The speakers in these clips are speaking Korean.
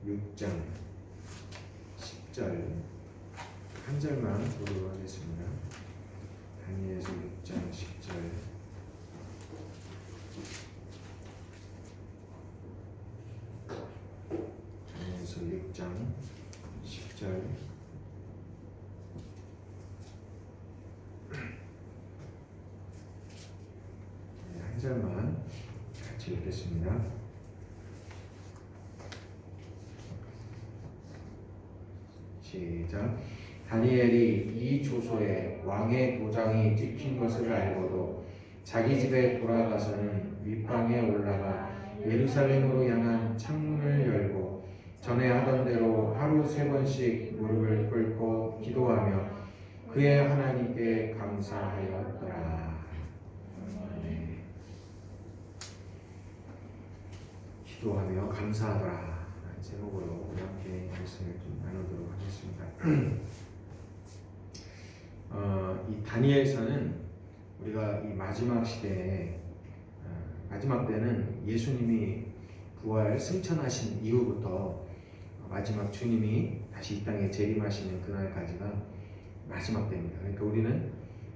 6장 10절 한 절만 보도록 하겠습니다. 다니엘서 6장 10절. 다니엘서 6장 10절. 한 절만 같이 읽겠습니다. 시작. 다니엘이 이 조서에 왕의 도장이 찍힌 것을 알고도 자기 집에 돌아가서는 윗방에 올라가 예루살렘으로 향한 창문을 열고 전에 하던 대로 하루 3번씩 무릎을 꿇고 기도하며 그의 하나님께 감사하였더라. 네. 기도하며 감사하더라 제목으로 우리 함께 말씀을 좀 나누도록 하겠습니다. 이 다니엘서는 우리가 이 마지막 시대에 마지막 때는 예수님이 부활 승천하신 이후부터 마지막 주님이 다시 이 땅에 재림하시는 그날까지가 마지막 때입니다. 그러니까 우리는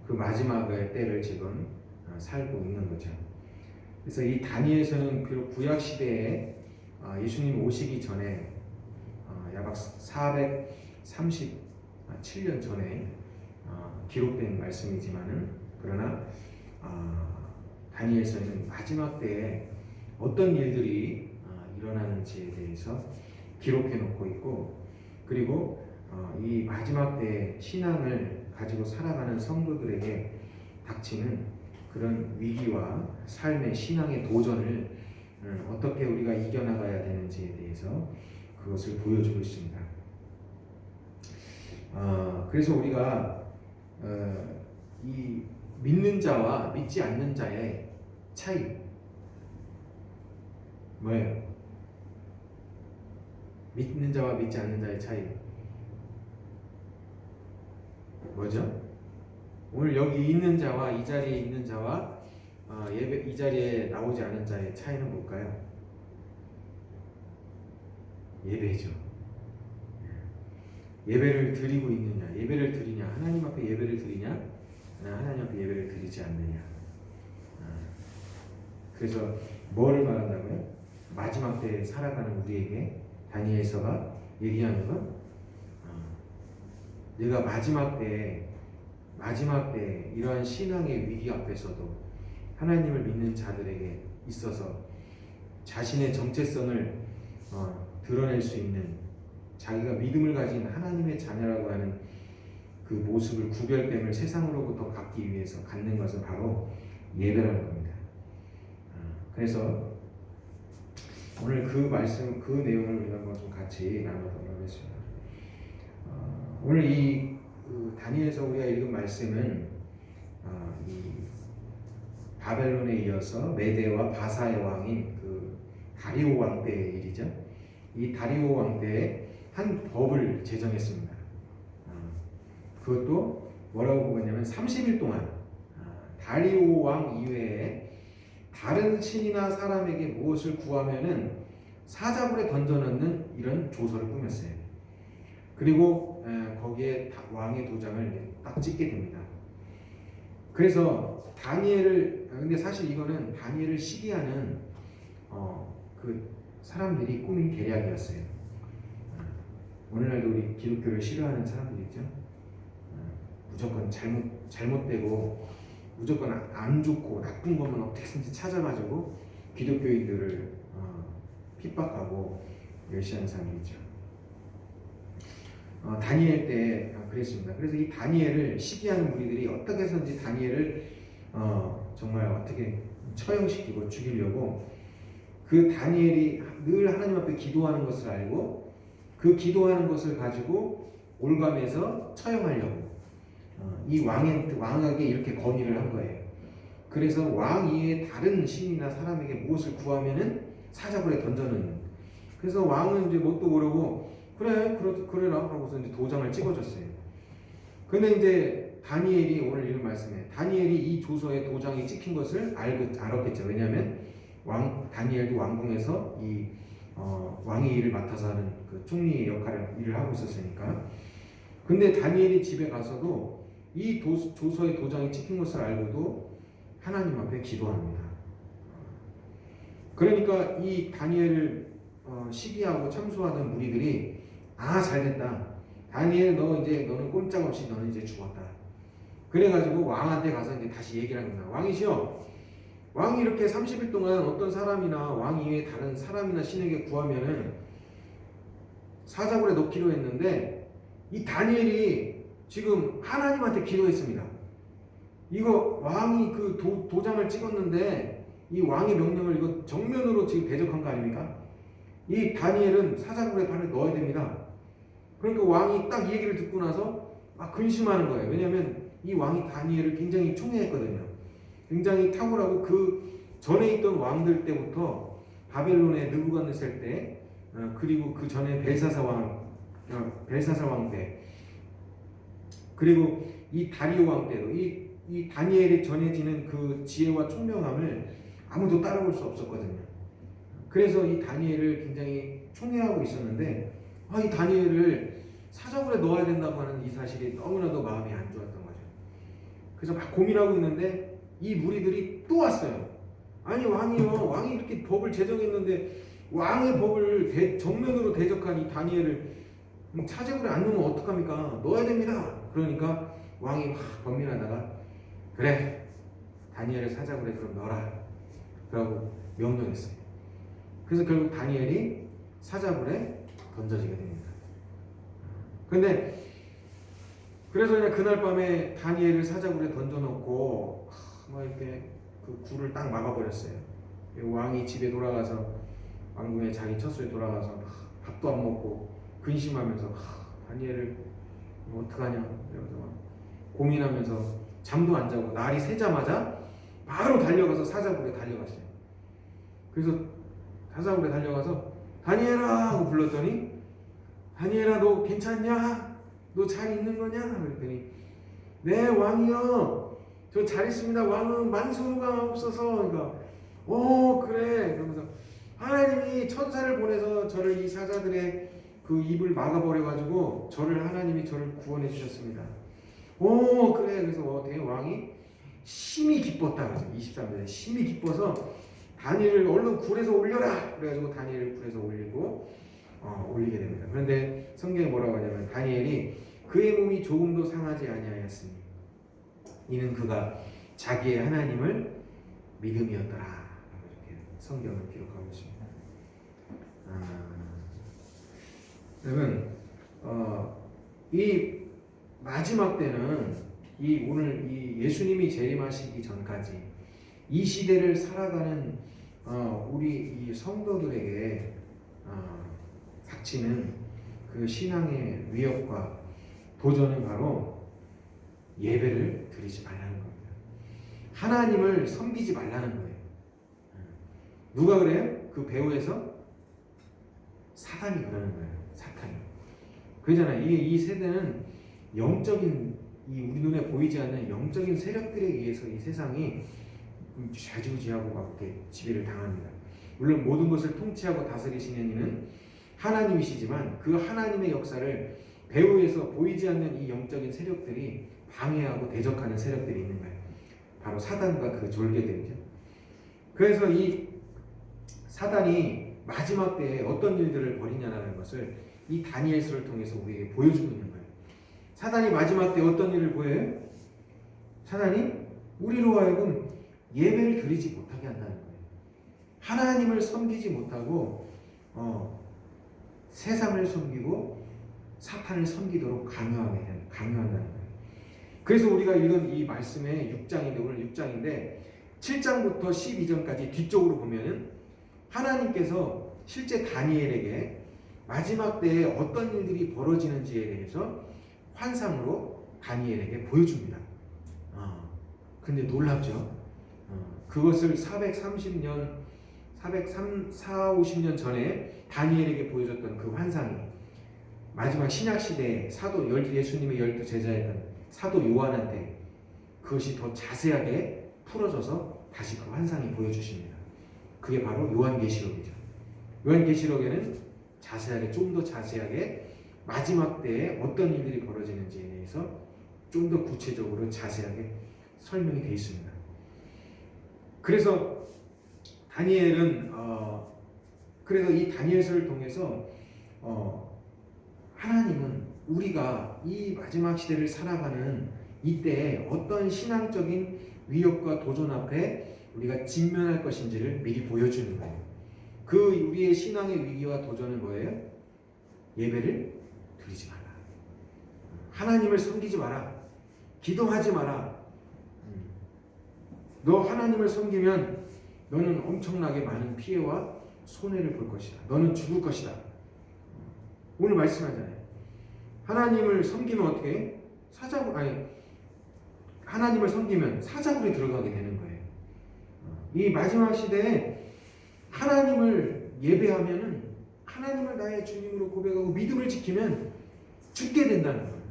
그 마지막의 때를 지금 살고 있는 거죠. 그래서 이 다니엘서는 비록 구약 시대에 예수님 오시기 전에 약 437년 전에 기록된 말씀이지만은 그러나 다니엘서는 마지막 때에 어떤 일들이 일어나는지에 대해서 기록해 놓고 있고, 그리고 이 마지막 때의 신앙을 가지고 살아가는 성도들에게 닥치는 그런 위기와 삶의 신앙의 도전을 어떻게 우리가 이겨나가야 되는지에 대해서 그것을 보여주고 있습니다. 그래서 우리가 이 믿는 자와 믿지 않는 자의 차이 뭐예요? 믿는 자와 믿지 않는 자의 차이 뭐죠? 오늘 여기 있는 자와 이 자리에 있는 자와 예배 이 자리에 나오지 않은 자의 차이는 뭘까요? 예배죠. 예배를 드리고 있느냐, 예배를 드리냐, 하나님 앞에 예배를 드리냐, 하나님 앞에 예배를 드리지 않느냐. 그래서 뭐를 말한다고요? 마지막 때에 살아가는 우리에게 다니엘서가 얘기하는 건 내가 마지막 때에 이러한 신앙의 위기 앞에서도 하나님을 믿는 자들에게 있어서 자신의 정체성을 드러낼 수 있는, 자기가 믿음을 가진 하나님의 자녀라고 하는 그 모습을, 구별됨을 세상으로부터 갖기 위해서 갖는 것은 바로 예배라는 겁니다. 그래서 오늘 그 말씀, 그 내용을 우리가 한번 좀 같이 나누도록 하겠습니다. 오늘 이 다니엘서 우리가 읽은 말씀은 이 바벨론에 이어서 메대와 바사의 왕인 그 다리오 왕 때의 일이죠. 이 다리오 왕 때에 한 법을 제정했습니다. 그것도 뭐라고 보냐면 30일 동안 다리오 왕 이외에 다른 신이나 사람에게 무엇을 구하면은 사자굴에 던져넣는 이런 조서를 꾸몄어요. 그리고 거기에 왕의 도장을 딱 찍게 됩니다. 그래서 다니엘을, 근데 사실 이거는 다니엘을 시기하는 그 사람들이 꾸민 계략이었어요. 오늘날도 우리 기독교를 싫어하는 사람들 있죠. 무조건 잘못되고 무조건 안 좋고 나쁜 것만 어떻게든지 찾아가지고 기독교인들을 핍박하고 멸시하는 사람이 있죠. 다니엘 때 그랬습니다. 그래서 이 다니엘을 시기하는 무리들이 어떻게 해서든지 다니엘을 정말 어떻게 처형시키고 죽이려고, 그 다니엘이 늘 하나님 앞에 기도하는 것을 알고 그 기도하는 것을 가지고 올감해서 처형하려고 이 왕에게 이렇게 건의를 한 거예요. 그래서 왕 이외에 다른 신이나 사람에게 무엇을 구하면은 사자굴에 던져넣는. 그래서 왕은 이제 뭣도 모르고 그래라 하고서 이제 도장을 찍어줬어요. 근데 이제 다니엘이 오늘 읽은 말씀에 다니엘이 이 조서에 도장이 찍힌 것을 알았겠죠. 왜냐하면 다니엘도 왕궁에서 이 왕의 일을 맡아서 하는 그 총리의 역할을 일을 하고 있었으니까. 근데 다니엘이 집에 가서도 이 조서의 도장이 찍힌 것을 알고도 하나님 앞에 기도합니다. 그러니까 이 다니엘을 시기하고 참소하던 무리들이 잘됐다. 다니엘 너는 꼼짝없이 너는 이제 죽었다. 그래가지고 왕한테 가서 이제 다시 얘기를 합니다. 왕이시여, 왕이 이렇게 30일 동안 어떤 사람이나 왕 이외에 다른 사람이나 신에게 구하면은 사자굴에 넣기로 했는데 이 다니엘이 지금 하나님한테 기도했습니다. 이거 왕이 그 도장을 찍었는데 이 왕의 명령을 이거 정면으로 지금 대적한 거 아닙니까? 이 다니엘은 사자굴에 발을 넣어야 됩니다. 그러니까 왕이 딱 이 얘기를 듣고 나서 근심하는 거예요. 왜냐하면 이 왕이 다니엘을 굉장히 총애했거든요. 굉장히 탁월하고 그 전에 있던 왕들 때부터 바벨론의 느부갓네살 때, 그리고 그 전에 벨사살 왕 때, 그리고 이 다리오 왕 때도 이 다니엘이 전해지는 그 지혜와 총명함을 아무도 따라올 수 없었거든요. 그래서 이 다니엘을 굉장히 총애하고 있었는데 이 다니엘을 사자굴에 넣어야 된다고 하는 이 사실이 너무나도 마음이 안 좋았던 거죠. 그래서 막 고민하고 있는데 이 무리들이 또 왔어요. 아니 왕이요, 왕이 이렇게 법을 제정했는데 왕의 법을 정면으로 대적한 이 다니엘을 사자굴에 안 넣으면 어떡합니까? 넣어야 됩니다. 그러니까 왕이 막 번민하다가 그래, 다니엘을 사자굴에 그럼 넣어라 라고 명령했어요. 그래서 결국 다니엘이 사자굴에 던져지게 됩니다. 근데 그래서 그냥 그날 밤에 다니엘을 사자굴에 던져놓고 막 이렇게 그 굴을 딱 막아버렸어요. 왕이 집에 돌아가서 왕궁에 자기 처소에 돌아가서 밥도 안 먹고 근심하면서 다니엘을 어떡하냐 이러면서 막 고민하면서 잠도 안 자고 날이 새자마자 바로 달려가서 사자굴에 달려갔어요. 그래서 사자굴에 달려가서 다니엘아 하고 불렀더니 다니엘아 너 괜찮냐? 너 잘 있는 거냐? 그랬더니 네 왕이요 저 잘 있습니다. 왕은 만수가 없어서. 그러니까 그래 그러면서 하나님이 천사를 보내서 저를 이 사자들의 그 입을 막아버려가지고 하나님이 저를 구원해 주셨습니다. 그래. 그래서 왕이 심히 기뻤다. 그래서 23절에 심히 기뻐서 다니엘을 얼른 굴에서 올려라. 그래가지고 다니엘을 굴에서 올리게 됩니다. 그런데 성경에 뭐라고 하냐면 다니엘이 그의 몸이 조금도 상하지 아니하였으니 이는 그가 자기의 하나님을 믿음이었더라. 이렇게 성경을 기록하고 있습니다. 그러면 이 마지막 때는 오늘 이 예수님이 재림하시기 전까지 이 시대를 살아가는 우리 이 성도들에게 닥치는 그 신앙의 위협과 도전은 바로 예배를 드리지 말라는 겁니다. 하나님을 섬기지 말라는 거예요. 누가 그래요? 그 배후에서 사단이 그러는 거예요. 사탄이. 그러잖아요. 이 세대는 영적인 우리 눈에 보이지 않는 영적인 세력들에 의해서 이 세상이 좌지우지하고 막 이렇게 지배를 당합니다. 물론 모든 것을 통치하고 다스리시는 이는 하나님이시지만 그 하나님의 역사를 배후에서 보이지 않는 이 영적인 세력들이 방해하고 대적하는 세력들이 있는 거예요. 바로 사단과 그 졸개들이죠. 그래서 이 사단이 마지막 때에 어떤 일들을 벌이냐라는 것을 이 다니엘서를 통해서 우리에게 보여주고 있는 거예요. 사단이 마지막 때 어떤 일을 보여요? 사단이 우리로 하여금 예배를 드리지 못하게 한다는 거예요. 하나님을 섬기지 못하고 세상을 섬기고 사탄을 섬기도록 강요한다는 거예요. 그래서 우리가 읽은 이 말씀의 6장인데 오늘 6장인데 7장부터 12장까지 뒤쪽으로 보면은 하나님께서 실제 다니엘에게 마지막 때에 어떤 일들이 벌어지는지에 대해서 환상으로 다니엘에게 보여줍니다. 근데 놀랍죠? 그것을 450년 전에 다니엘에게 보여줬던 그 환상이 마지막 신약시대에 예수님의 12 제자였던 사도 요한한테 그것이 더 자세하게 풀어져서 다시 그 환상이 보여주십니다. 그게 바로 요한계시록이죠. 요한계시록에는 자세하게, 좀 더 자세하게 마지막 때에 어떤 일들이 벌어지는지에 대해서 좀 더 구체적으로 자세하게 설명이 되어 있습니다. 그래서 다니엘은 그래서 이 다니엘서를 통해서 하나님은 우리가 이 마지막 시대를 살아가는 이때에 어떤 신앙적인 위협과 도전 앞에 우리가 직면할 것인지를 미리 보여주는 거예요. 그 우리의 신앙의 위기와 도전은 뭐예요? 예배를 드리지 마라. 하나님을 섬기지 마라. 기도하지 마라. 너 하나님을 섬기면 너는 엄청나게 많은 피해와 손해를 볼 것이다. 너는 죽을 것이다. 오늘 말씀하잖아요. 하나님을 섬기면 어떻게 해? 하나님을 섬기면 사자굴에 들어가게 되는 거예요. 이 마지막 시대에 하나님을 예배하면은, 하나님을 나의 주님으로 고백하고 믿음을 지키면 죽게 된다는 거예요.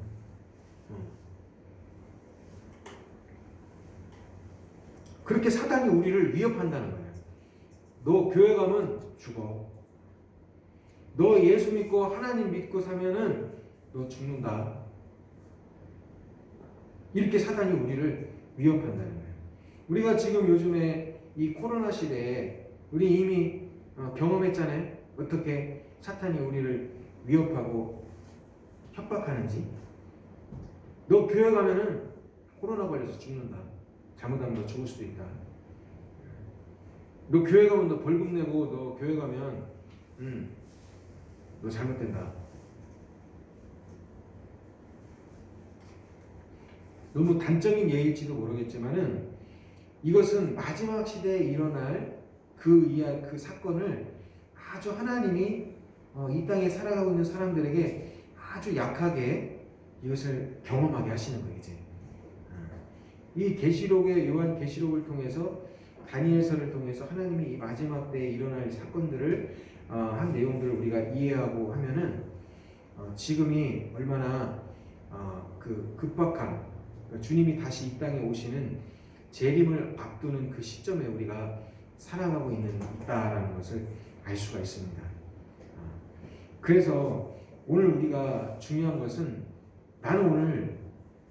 그렇게 사단이 우리를 위협한다는 거예요. 너 교회 가면 죽어. 너 예수 믿고 하나님 믿고 사면은 너 죽는다. 이렇게 사단이 우리를 위협한다는 거예요. 우리가 지금 요즘에 이 코로나 시대에 우리 이미 경험했잖아요. 어떻게 사탄이 우리를 위협하고 협박하는지. 너 교회 가면은 코로나 걸려서 죽는다. 잘못하면 너 죽을 수도 있다. 너 교회 가면 너 벌금 내고 너 교회 가면 너 잘못된다. 너무 단적인 예일지도 모르겠지만은 이것은 마지막 시대에 일어날 그 사건을 아주 하나님이 이 땅에 살아가고 있는 사람들에게 아주 약하게 이것을 경험하게 하시는 거예요. 이제 이 계시록의 요한 계시록을 통해서 다니엘서를 통해서 하나님이 이 마지막 때에 일어날 사건들을 한 내용들을 우리가 이해하고 하면은 지금이 얼마나 그 급박한 주님이 다시 이 땅에 오시는 재림을 앞두는 그 시점에 우리가 살아가고 있다라는 것을 알 수가 있습니다. 그래서 오늘 우리가 중요한 것은 나는 오늘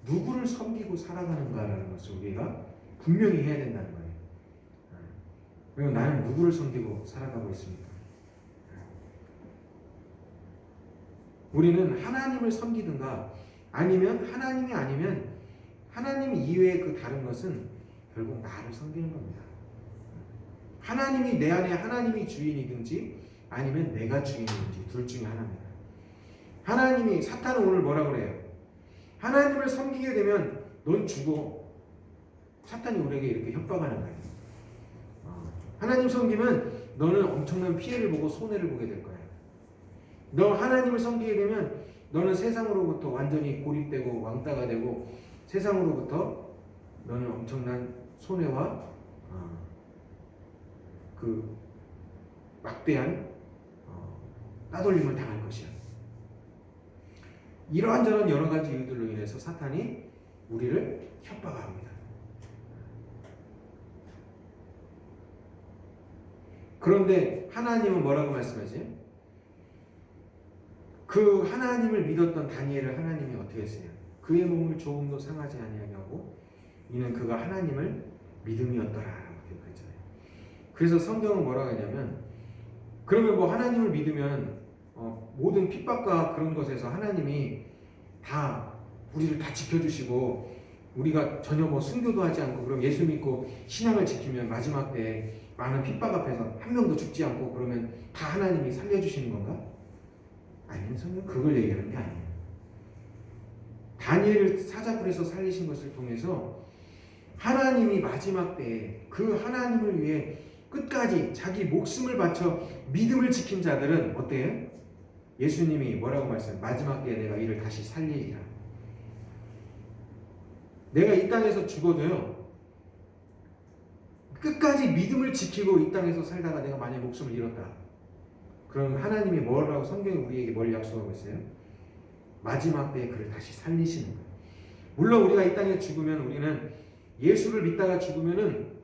누구를 섬기고 살아가는가라는 것을 우리가 분명히 해야 된다는 거예요. 그리고 나는 누구를 섬기고 살아가고 있습니까? 우리는 하나님을 섬기든가 아니면 하나님이 아니면 하나님 이외의 그 다른 것은 결국 나를 섬기는 겁니다. 하나님이 내 안에 하나님이 주인이든지 아니면 내가 주인이든지 둘 중에 하나입니다. 하나님이 사탄은 오늘 뭐라 그래요? 하나님을 섬기게 되면 넌 죽어. 사탄이 우리에게 이렇게 협박하는 거예요. 하나님 섬기면 너는 엄청난 피해를 보고 손해를 보게 될 거야. 너 하나님을 섬기게 되면 너는 세상으로부터 완전히 고립되고 왕따가 되고 세상으로부터 너는 엄청난 손해와 그 막대한 따돌림을 당할 것이야. 이러한저런 여러 가지 이유들로 인해서 사탄이 우리를 협박합니다. 그런데 하나님은 뭐라고 말씀하지? 그 하나님을 믿었던 다니엘을 하나님이 어떻게 했어요? 그의 몸을 조금도 상하지 아니하게 하고 이는 그가 하나님을 믿음이었더라라고 기록했잖아요. 그래서 성경은 뭐라고 하냐면 그러면 뭐 하나님을 믿으면 모든 핍박과 그런 것에서 하나님이 다 우리를 다 지켜주시고 우리가 전혀 뭐 순교도 하지 않고 그럼 예수 믿고 신앙을 지키면 마지막 때 많은 핍박 앞에서 한 명도 죽지 않고 그러면 다 하나님이 살려주시는 건가? 아니면 성경 그걸 얘기하는 게 아니에요. 다니엘을 사자굴에서 살리신 것을 통해서 하나님이 마지막 때에 그 하나님을 위해 끝까지 자기 목숨을 바쳐 믿음을 지킨 자들은 어때요? 예수님이 뭐라고 말씀해요? 마지막 때에 내가 이를 다시 살리리라. 내가 이 땅에서 죽어도요 끝까지 믿음을 지키고 이 땅에서 살다가 내가 만약 목숨을 잃었다. 그럼 하나님이 뭐라고 성경이 우리에게 뭘 약속하고 있어요? 마지막 때에 그를 다시 살리시는 거예요. 물론 우리가 이 땅에 죽으면 우리는 예수를 믿다가 죽으면은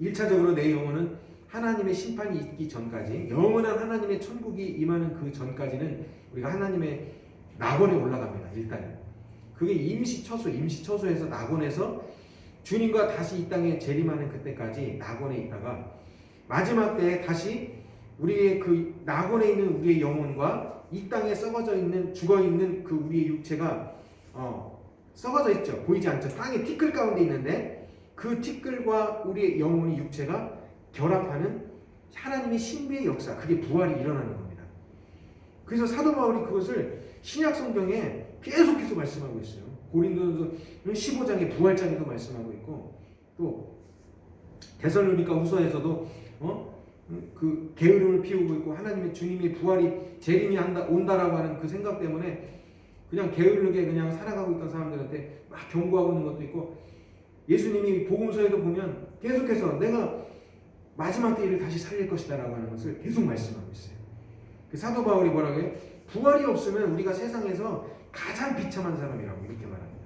1차적으로 내 영혼은 하나님의 심판이 있기 전까지, 영원한 하나님의 천국이 임하는 그 전까지는 우리가 하나님의 낙원에 올라갑니다. 일단 그게 임시처소에서 낙원에서 주님과 다시 이 땅에 재림하는 그때까지 낙원에 있다가 마지막 때에 다시 우리의 그 낙원에 있는 우리의 영혼과 이 땅에 썩어져 있는 죽어 있는 그 우리의 육체가 썩어져 있죠. 보이지 않죠. 땅에 티끌 가운데 있는데 그 티끌과 우리의 영혼이 육체가 결합하는 하나님의 신비의 역사, 그게 부활이 일어나는 겁니다. 그래서 사도 바울이 그것을 신약 성경에 계속해서 말씀하고 있어요. 고린도서 15장에 부활장에도 말씀하고 있고, 또 데살로니가 후서에서도 그 게으름을 피우고 있고, 하나님의 주님의 부활이 재림이 온다라고 하는 그 생각 때문에 그냥 게으르게 그냥 살아가고 있던 사람들한테 막 경고하고 있는 것도 있고, 예수님이 복음서에도 보면 계속해서 내가 마지막 때 일을 다시 살릴 것이다라고 하는 것을 계속 말씀하고 있어요. 그 사도 바울이 뭐라고 해요? 부활이 없으면 우리가 세상에서 가장 비참한 사람이라고 이렇게 말합니다.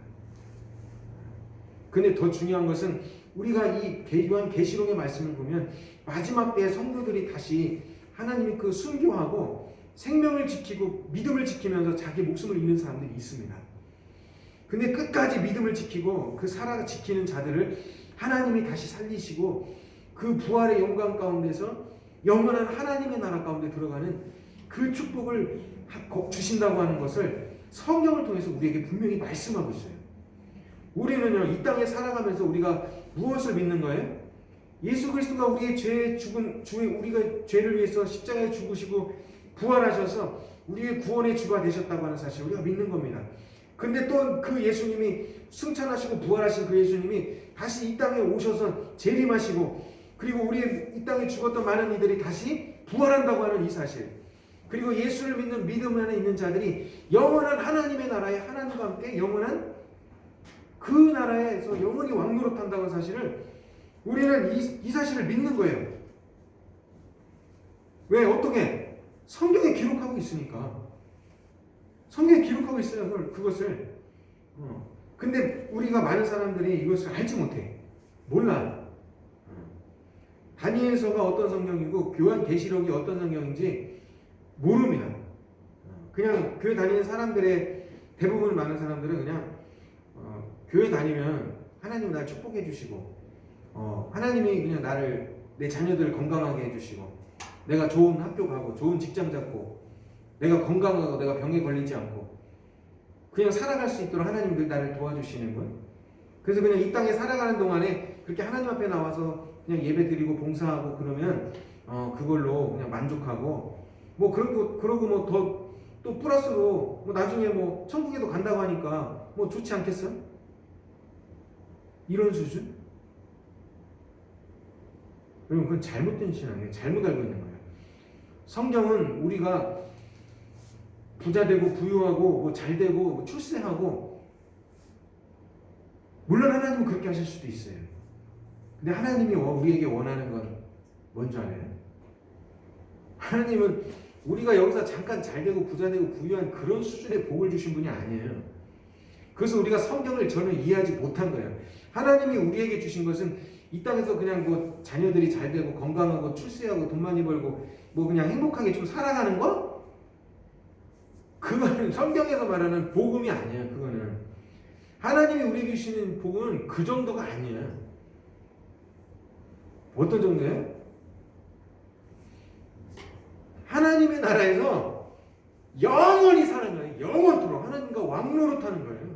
근데 더 중요한 것은 우리가 이 요한계시록의 말씀을 보면 마지막 때에 성도들이 다시 하나님이 그 순교하고 생명을 지키고 믿음을 지키면서 자기 목숨을 잃는 사람들이 있습니다. 근데 끝까지 믿음을 지키고 그 살아 지키는 자들을 하나님이 다시 살리시고 그 부활의 영광 가운데서 영원한 하나님의 나라 가운데 들어가는 그 축복을 주신다고 하는 것을 성경을 통해서 우리에게 분명히 말씀하고 있어요. 우리는요, 이 땅에 살아가면서 우리가 무엇을 믿는 거예요? 예수 그리스도가 우리의 우리가 죄를 위해서 십자가에 죽으시고 부활하셔서 우리의 구원의 주가 되셨다고 하는 사실 우리가 믿는 겁니다. 근데 또 그 예수님이 승천하시고 부활하신 그 예수님이 다시 이 땅에 오셔서 재림하시고, 그리고 우리 이 땅에 죽었던 많은 이들이 다시 부활한다고 하는 이 사실, 그리고 예수를 믿는 믿음 안에 있는 자들이 영원한 하나님의 나라에 하나님과 함께 영원한 그 나라에서 영원히 왕노릇한다는 사실을 우리는 이 사실을 믿는 거예요. 왜? 어떻게? 성경에 기록하고 있으니까. 성경에 기록하고 있어요. 그것을. 근데 우리가 많은 사람들이 이것을 알지 못해. 몰라. 다니엘서가 어떤 성경이고 요한계시록이 어떤 성경인지 모릅니다. 그냥 교회 다니는 사람들의 대부분 많은 사람들은 그냥 교회 다니면 하나님 날 축복해 주시고, 하나님이 그냥 내 자녀들을 건강하게 해주시고, 내가 좋은 학교 가고 좋은 직장 잡고 내가 건강하고 내가 병에 걸리지 않고 그냥 살아갈 수 있도록 하나님 늘 나를 도와주시는 분. 그래서 그냥 이 땅에 살아가는 동안에 그렇게 하나님 앞에 나와서 그냥 예배 드리고 봉사하고 그러면 그걸로 그냥 만족하고, 뭐 그러고 뭐 또 플러스로 뭐 나중에 뭐 천국에도 간다고 하니까 뭐 좋지 않겠어? 이런 수준? 여러분, 그건 잘못된 신앙이에요. 잘못 알고 있는 거예요. 성경은 우리가 부자 되고 부유하고 뭐 잘 되고 뭐 출세하고, 물론 하나님은 그렇게 하실 수도 있어요. 근데 하나님이 우리에게 원하는 건 뭔지 알아요? 하나님은 우리가 여기서 잠깐 잘 되고 부자 되고 부유한 그런 수준의 복을 주신 분이 아니에요. 그래서 우리가 성경을 전혀 이해하지 못한 거예요. 하나님이 우리에게 주신 것은 이 땅에서 그냥 뭐 자녀들이 잘 되고 건강하고 출세하고 돈 많이 벌고 뭐 그냥 행복하게 좀 살아가는 거? 그거는 성경에서 말하는 복음이 아니에요. 그거는 하나님이 우리에게 주시는 복은 그 정도가 아니에요. 어떤 정도예요? 하나님의 나라에서 영원히 사는 거예요. 영원토록 하나님과 왕노릇하는 거예요.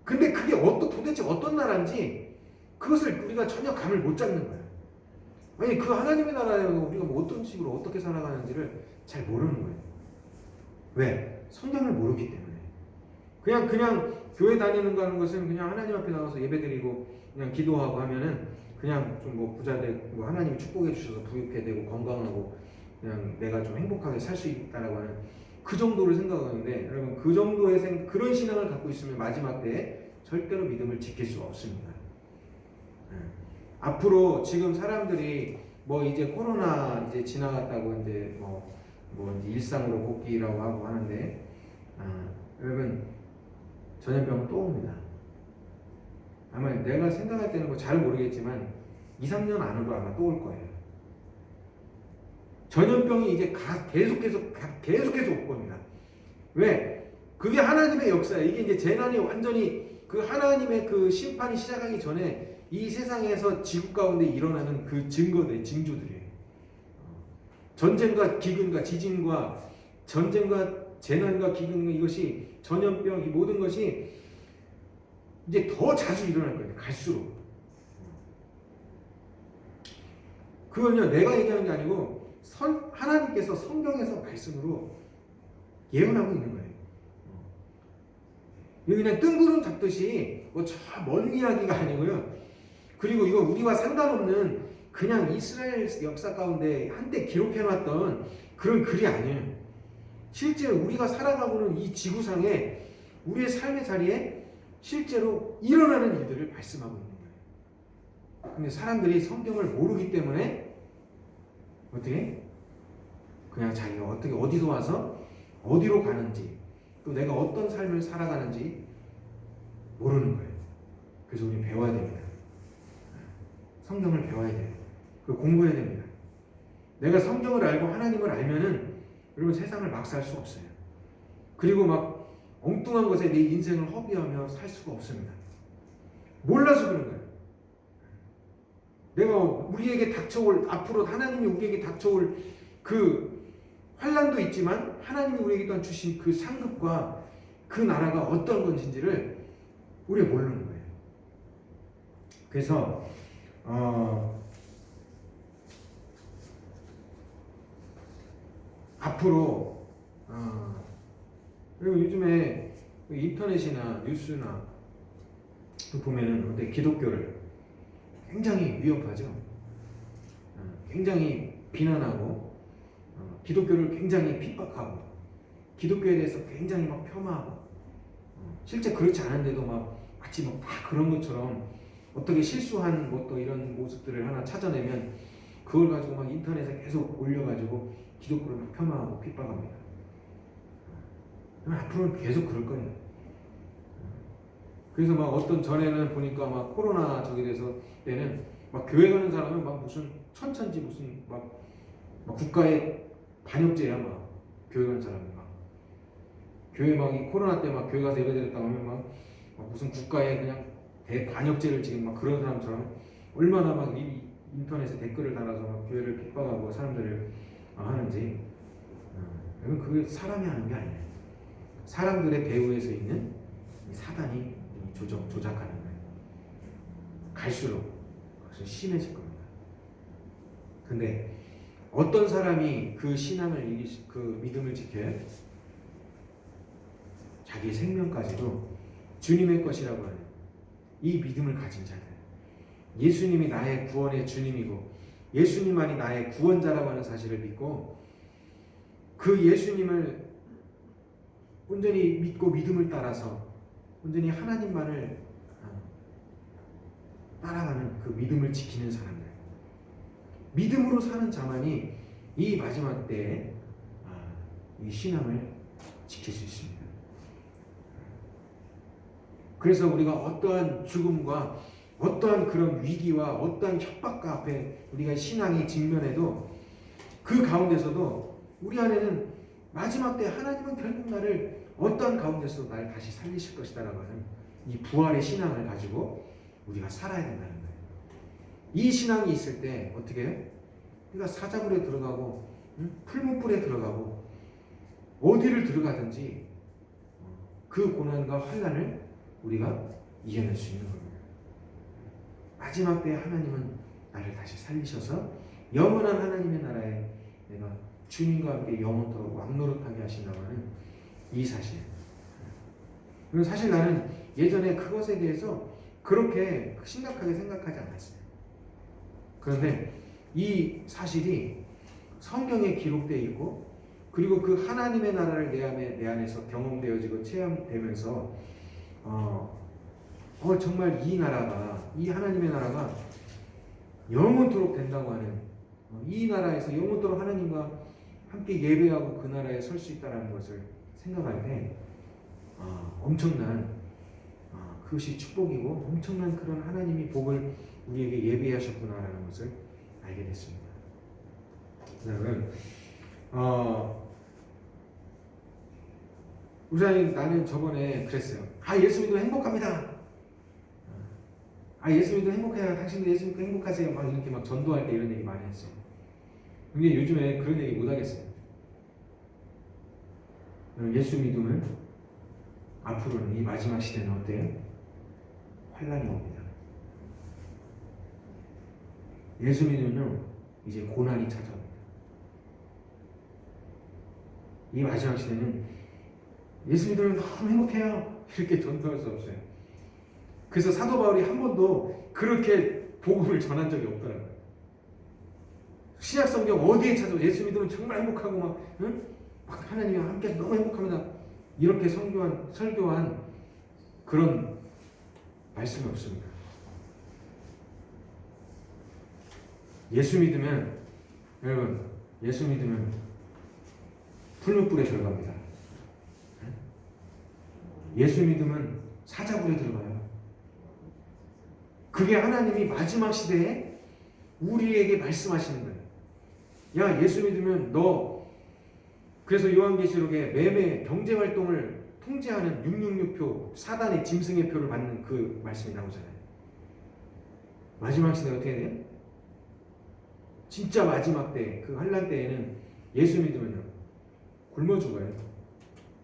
근데 그게 도대체 어떤 나라인지 그것을 우리가 전혀 감을 못 잡는 거예요. 아니, 그 하나님의 나라에 우리가 뭐 어떤 식으로 어떻게 살아가는지를 잘 모르는 거예요. 왜? 성경을 모르기 때문에. 그냥 교회 다니는 거 하는 것은 그냥 하나님 앞에 나가서 예배드리고 그냥 기도하고 하면은 그냥 좀 뭐 부자 되고 뭐 하나님이 축복해 주셔서 부유해 되고 건강하고 그냥 내가 좀 행복하게 살 수 있다라고 하는 그 정도를 생각하는데, 여러분, 그 정도의 그런 신앙을 갖고 있으면 마지막 때에 절대로 믿음을 지킬 수가 없습니다. 앞으로 지금 사람들이 뭐 이제 코로나 이제 지나갔다고 이제 뭐 이제 일상으로 복귀라고 하고 하는데, 여러분, 전염병은 또 옵니다. 아마 내가 생각할 때는 뭐 잘 모르겠지만 2, 3년 안으로 아마 또 올 거예요. 전염병이 이제 계속해서 올 겁니다. 왜? 그게 하나님의 역사예요. 이게 이제 재난이 완전히 그 하나님의 그 심판이 시작하기 전에 이 세상에서 지구 가운데 일어나는 그 징조들이에요. 전쟁과 기근과 지진과 전쟁과 재난과 기근, 이것이 전염병, 이 모든 것이 이제 더 자주 일어날 거예요. 갈수록. 그건요, 내가 얘기하는 게 아니고 하나님께서 성경에서 말씀으로 예언하고 있는 거예요. 이거 그냥 뜬구름 잡듯이 뭐 저 먼 이야기가 아니고요. 그리고 이거 우리와 상관없는 그냥 이스라엘 역사 가운데 한때 기록해놨던 그런 글이 아니에요. 실제로 우리가 살아가고는 이 지구상에 우리의 삶의 자리에 실제로 일어나는 일들을 말씀하고 있는 거예요. 근데 사람들이 성경을 모르기 때문에 어떻게? 그냥 자기가 어떻게 어디서 와서 어디로 가는지 또 내가 어떤 삶을 살아가는지 모르는 거예요. 그래서 우리 배워야 됩니다. 성경을 배워야 돼요. 그 공부해야 됩니다. 내가 성경을 알고 하나님을 알면은 여러분 세상을 막 살 수 없어요. 그리고 막 엉뚱한 것에 내 인생을 허비하며 살 수가 없습니다. 몰라서 그런 거예요. 내가 우리에게 닥쳐올 앞으로 하나님이 우리에게 닥쳐올 그 환난도 있지만 하나님이 우리에게 또한 주신 그 상급과 그 나라가 어떤 건지를 우리가 모르는 거예요. 그래서 앞으로 그리고 요즘에 인터넷이나 뉴스나 보면은 어때 기독교를 굉장히 위협하죠. 굉장히 비난하고 기독교를 굉장히 핍박하고 기독교에 대해서 굉장히 막 폄하하고 실제 그렇지 않은데도 막 마치 막 다 그런 것처럼 어떻게 실수한 것도 이런 모습들을 하나 찾아내면 그걸 가지고 막 인터넷에 계속 올려가지고 기독교를 막 폄하하고 핍박합니다. 앞으로는 계속 그럴 거예요. 그래서 막 어떤 전에는 보니까 막 코로나 저기 돼서 때는 막 교회 가는 사람은 막 무슨 천찬지 무슨 막 국가의 반역죄야 막 교회 가는 사람이 막 교회 막 이 코로나 때 막 교회 가서 예배드렸다고 하면 막 무슨 국가의 그냥 대반역죄를 지금 막 그런 사람처럼 얼마나 막 인터넷에 댓글을 달아서 막 교회를 핍박하고 사람들을 하는지 여러분 그게 사람이 하는 게 아니에요. 사람들의 배후에서 있는 사단이 조작하는 거예요. 갈수록 심해질 겁니다. 근데 어떤 사람이 그 신앙을 그 믿음을 지켜요? 자기 생명까지도 주님의 것이라고 하는 이 믿음을 가진 자들. 예수님이 나의 구원의 주님이고 예수님만이 나의 구원자라고 하는 사실을 믿고 그 예수님을 온전히 믿고 믿음을 따라서 온전히 하나님만을 따라가는 그 믿음을 지키는 사람들. 믿음으로 사는 자만이 이 마지막 때에 이 신앙을 지킬 수 있습니다. 그래서 우리가 어떠한 죽음과 어떠한 그런 위기와 어떠한 협박과 앞에 우리가 신앙이 직면해도 그 가운데서도 우리 안에는 마지막 때 하나님은 결국 나를 어떠한 가운데서도 나를 다시 살리실 것이다라고 하는 이 부활의 신앙을 가지고 우리가 살아야 된다는 거예요. 이 신앙이 있을 때 어떻게 해요? 우리가 사자굴에 들어가고 풀무불에 들어가고 어디를 들어가든지 그 고난과 환난을 우리가 이겨낼 수 있는 겁니다. 마지막 때 하나님은 나를 다시 살리셔서 영원한 하나님의 나라에 내가 주님과 함께 영원토록 왕노릇하게 하신다고 하는 이 사실. 그리고 사실 나는 예전에 그것에 대해서 그렇게 심각하게 생각하지 않았어요. 그런데 이 사실이 성경에 기록되어 있고 그리고 그 하나님의 나라를 내 안에서 경험되어지고 체험되면서 정말 이 나라가 이 하나님의 나라가 영원토록 된다고 하는 이 나라에서 영원토록 하나님과 함께 예배하고 그 나라에 설 수 있다는 것을 생각할 때 엄청난 그것이 축복이고 엄청난 그런 하나님이 복을 우리에게 예비하셨구나라는 것을 알게 됐습니다. 그다음은 우선 나는 저번에 그랬어요. 예수 믿으면 행복합니다. 예수 믿으면 행복해요. 당신도 예수 믿고 행복하세요. 막 이렇게 막 전도할 때 이런 얘기 많이 했어요. 근데 요즘에 그런 얘기 못 하겠어요. 예수 믿으면 앞으로는 이 마지막 시대는 어때요? 환란이 옵니다. 예수 믿으면요 이제 고난이 찾아옵니다. 이 마지막 시대는 예수 믿으면 너무 행복해요. 이렇게 전도할 수 없어요. 그래서 사도 바울이 한 번도 그렇게 복음을 전한 적이 없더라고요. 신약 성경 어디에 찾아도 예수 믿으면 정말 행복하고 막 하나님이랑 함께 너무 행복합니다. 이렇게 설교한 그런 말씀이 없습니다. 예수 믿으면 여러분 예수 믿으면 풀무불에 들어갑니다. 예수 믿으면 사자굴에 들어가요. 그게 하나님이 마지막 시대에 우리에게 말씀하시는 거예요. 야 예수 믿으면 너 그래서 요한계시록에 매매 경제활동을 통제하는 666표 사단의 짐승의 표를 받는 그 말씀이 나오잖아요. 마지막 시대에 어떻게 돼요? 진짜 마지막 때 그 환란 때에는 예수 믿으면요 굶어 죽어요.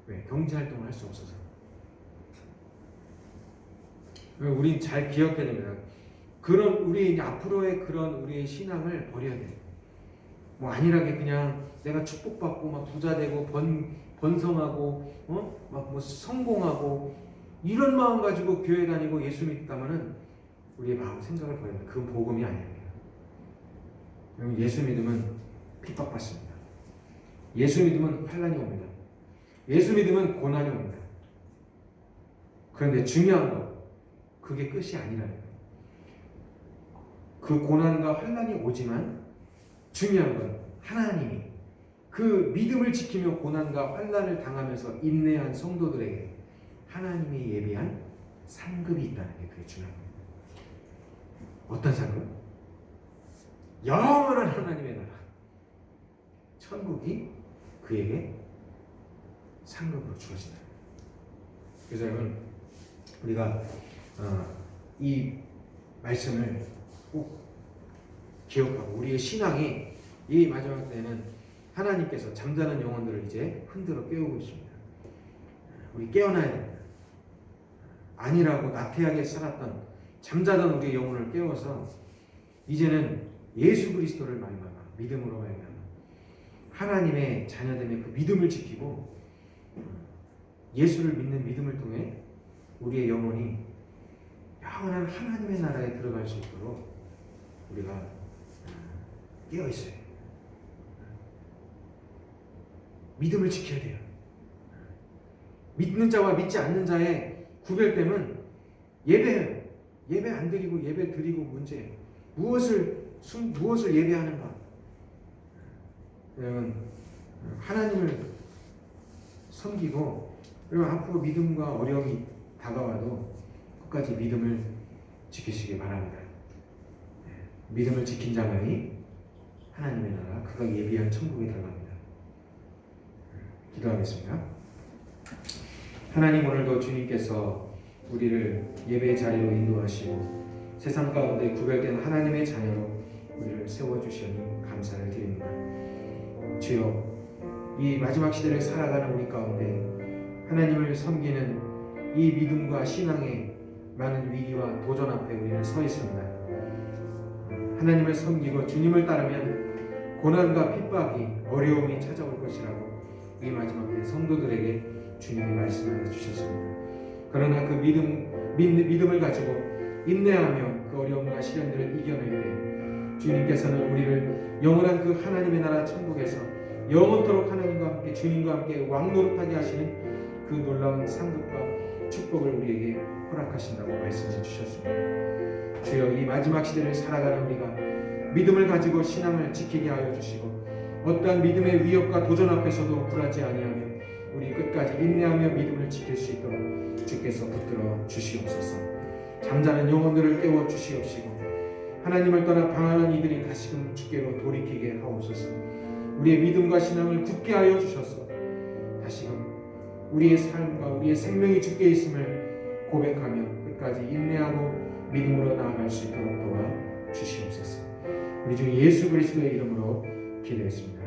왜? 경제활동을 할 수 없어서. 우린 잘 기억해야 됩니다. 그런 우리 이제 앞으로의 그런 우리의 신앙을 버려야 돼요. 뭐 안일하게 그냥 내가 축복받고 막 부자 되고 번성하고 막 뭐 성공하고 이런 마음 가지고 교회 다니고 예수 믿다면은 우리의 마음 생각을 버려야 돼요. 그건 복음이 아니에요. 예수 믿으면 핍박받습니다. 예수 믿으면 환란이 옵니다. 예수 믿으면 고난이 옵니다. 그런데 중요한 거 그게 끝이 아니라는 거예요. 그 고난과 환란이 오지만 중요한 건 하나님이 그 믿음을 지키며 고난과 환란을 당하면서 인내한 성도들에게 하나님이 예비한 상급이 있다는 게 그게 중요한 겁니다. 어떤 상급? 영원한 하나님의 나라 천국이 그에게 상급으로 주어진다. 그래서 여러분 우리가 이 말씀을 꼭 기억하고 우리의 신앙이 이 마지막 때는 하나님께서 잠자는 영혼들을 이제 흔들어 깨우고 있습니다. 우리 깨어나야 됩니다. 안일하고 나태하게 살았던 잠자던 우리의 영혼을 깨워서 이제는 예수 그리스도를 말미암아 믿음으로 말미암아 하나님의 자녀됨의 그 믿음을 지키고 예수를 믿는 믿음을 통해 우리의 영혼이 영원한 하나님의 나라에 들어갈 수 있도록 우리가 깨어 있어요. 믿음을 지켜야 돼요. 믿는 자와 믿지 않는 자의 구별됨은 예배예요. 예배 안 드리고 예배 드리고 문제예요. 무엇을 예배하는가? 여러분 하나님을 섬기고 그리고 앞으로 믿음과 어려움이 다가와도 끝까지 믿음을 지키시기 바랍니다. 믿음을 지킨 자만이 하나님의 나라 그가 예비한 천국에 들어갑니다. 기도하겠습니다. 하나님 오늘도 주님께서 우리를 예배의 자리로 인도하시고 세상 가운데 구별된 하나님의 자녀로 우리를 세워주시니 감사를 드립니다. 주여 이 마지막 시대를 살아가는 우리 가운데 하나님을 섬기는 이 믿음과 신앙의 많은 위기와 도전 앞에 우리는 서 있습니다. 하나님을 섬기고 주님을 따르면 고난과 핍박이 어려움이 찾아올 것이라고 이 마지막 때 성도들에게 주님이 말씀해 주셨습니다. 그러나 그 믿음을 가지고 인내하며 그 어려움과 시련들을 이겨낼 때 주님께서는 우리를 영원한 그 하나님의 나라 천국에서 영원토록 하나님과 함께 주님과 함께 왕노릇하게 하시는 그 놀라운 상급과 축복을 우리에게 허락하신다고 말씀해 주셨습니다. 주여 이 마지막 시대를 살아가는 우리가 믿음을 가지고 신앙을 지키게 하여 주시고 어떠한 믿음의 위협과 도전 앞에서도 굴하지 아니하며 우리 끝까지 인내하며 믿음을 지킬 수 있도록 주께서 붙들어 주시옵소서. 잠자는 영혼들을 깨워 주시옵시고 하나님을 떠나 방황하는 이들이 다시금 주께로 돌이키게 하옵소서. 우리의 믿음과 신앙을 굳게 하여 주셔서 다시금 우리의 삶과 우리의 생명이 주께 있음을 고백하며 끝까지 인내하고 믿음으로 나아갈 수 있도록 도와 주시옵소서. 우리 주 예수 그리스도의 이름으로 기도했습니다.